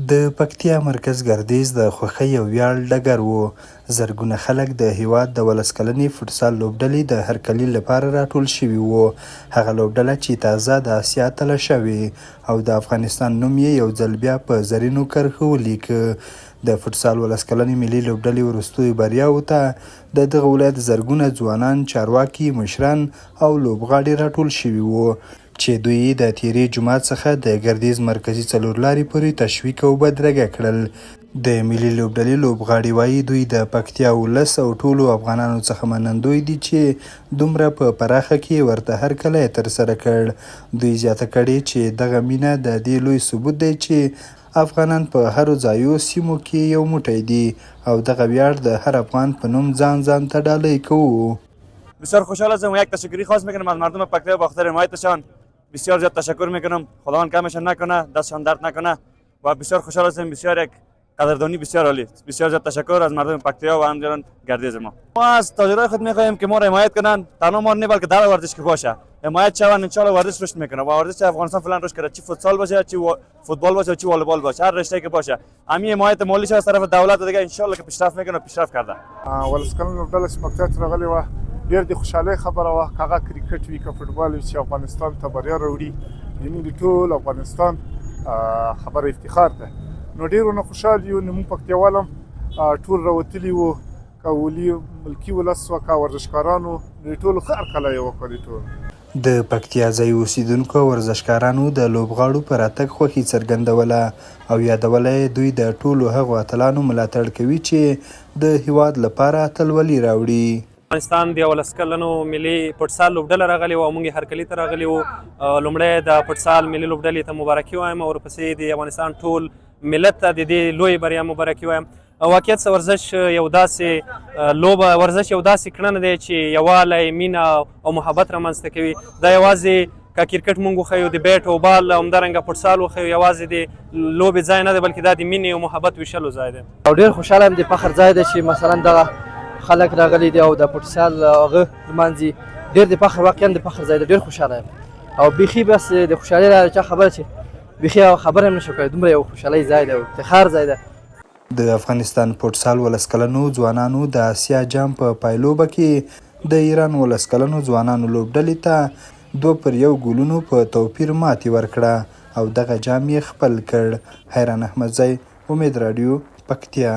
د پکتیا مرکز ګردیز د خوښۍ او ویاړ ډګر و. زرګونه خلک د هیواد د 11 کلنې فوټسال لوبډلې د هرکلي لپاره راټول شوي وو. هغه لوبډله چې تازه د اسیا اتله شوې او د افغانستان نوم یې یو ځل بیا په زرینو کرښو ولیکه. د فوټسال 11 کلنې ملي لوبډلې وروستیو بریاوو ته د دغه ولایت زرګونه ځوانان، چارواکي، مشران او لوبغاړي راټول شوي وو چې دوی د تیرې جمعه څخه د ګردیز مرکزي څلورلارې پورې تشویق او بدرګه کړل. د ملي لوبډلې لوبغاړي وایي دوی د پکتیا ولس او ټولو افغانانو څخه منندوی دي چې دومره په پراخه کې ورته هرکلی ترسره کړ. دوی زیاته کړې چې دغه مینه د دې لوی ثبوت دی چې افغانان په هرو ځایو سیمو کې یو موټی دي او دغه ویاړ د هر افغان په نوم ځان ته ډالۍ کوو. بسیار خوشحال هستم و یک تشکری خاص میکنم از مردم پکتیا به خاطر حمایتشان. بسیار زیاد تشکر میکنم. خداوند کمشان نکنه، دستشان درد نکنه و بسیار خوشحال هستم. بسیار یک قدردانی بسیار عالی. بسیار زیاد تشکر از مردم پکتیا و همچنین گردیز ما از تاجرای خود میخواهیم که ما را حمایت کنن، تنها ما نه بلکه در ورزش که باشه حمایت شون. ان شاء الله ورزش رشد میکنه و ورزش افغانستان فعلا رشد کرده، چه فوتسال باشه، چه فوتبال باشه، چه والیبال باشه، هر رشته که باشه همین حمایت مالیش از طرف دولت دیگه ان شاء الله که پیشرفت میکنه، پیشرفت کرده. ولسکن لوبډله چې پکتیا ته راغلې وه ډېر د خوشحالۍ خبره وه. که هغه کرکټ وي که فوټبال وي چې افغانستان ته بریا راوړي زموږ د ټول افغانستان خبره افتخار ده. نو ډېر ونه خوشحال یو. موږ پکتیوال هم ټول راوتلي وو، که ولي ملکي ولس وه که ورزشکاران وو، د ټولو ښه هرکلی یې وکړ. ټول د پکتیا ځای اوسیدونکو ورزشکارانو د لوبغاړو په راتګ خوښي څرګندوله او یادوله دوی د ټولو هغو اتلانو ملاتړ کوي چې د هیواد لپاره اتلولي راوړي. افغانستان د 11 کلنو ملي فوټسال لوبډله راغلې وه او موږ هرکلي ته راغلي وو. لومړی د فوټسال ملي لوبډلې ته مبارکي وایم او ورپسې د افغانستان ټول ملت ته د دې لوی بریا مبارکي وایم. واقعیت ورزش یو داسې لوبه ورزش یو داسې کړنه دی چې یووالی، مینه او محبت رامنځته کوي. دا یوازې که کرکټ موږ وښیو، د بیټ او بال او همدارنګه فوټسال وښیو، یوازې د لوبې ځای نه دی بلکې دا د مینې او محبت ویشلو ځای دی. او ډېر خوشحاله یم، د فخر ځای دی چې مثلا دغه خلک راغلي دي او د فوټسال هغه لمانځي. ډېر د فخر، واقعا د فخر ځای دی. ډېر خوشحاله یم او بیخي بس د خوشحالۍ را چا خبره چې بیخي خبره هم نشو کولی. دومره یو خوشحالۍ ځای دی او افتخار ځای دی. د افغانستان فوټسال 11 کلنو ځوانانو د اسیا جام په پایلوبه کې د ایران 11 کلنو ځوانانو لوبډلې ته 2-1 ګولونو په توپیر ماتې ورکړه او دغه جام یې خپل کړ. حیران احمدزی، امید رادیو، پکتیا.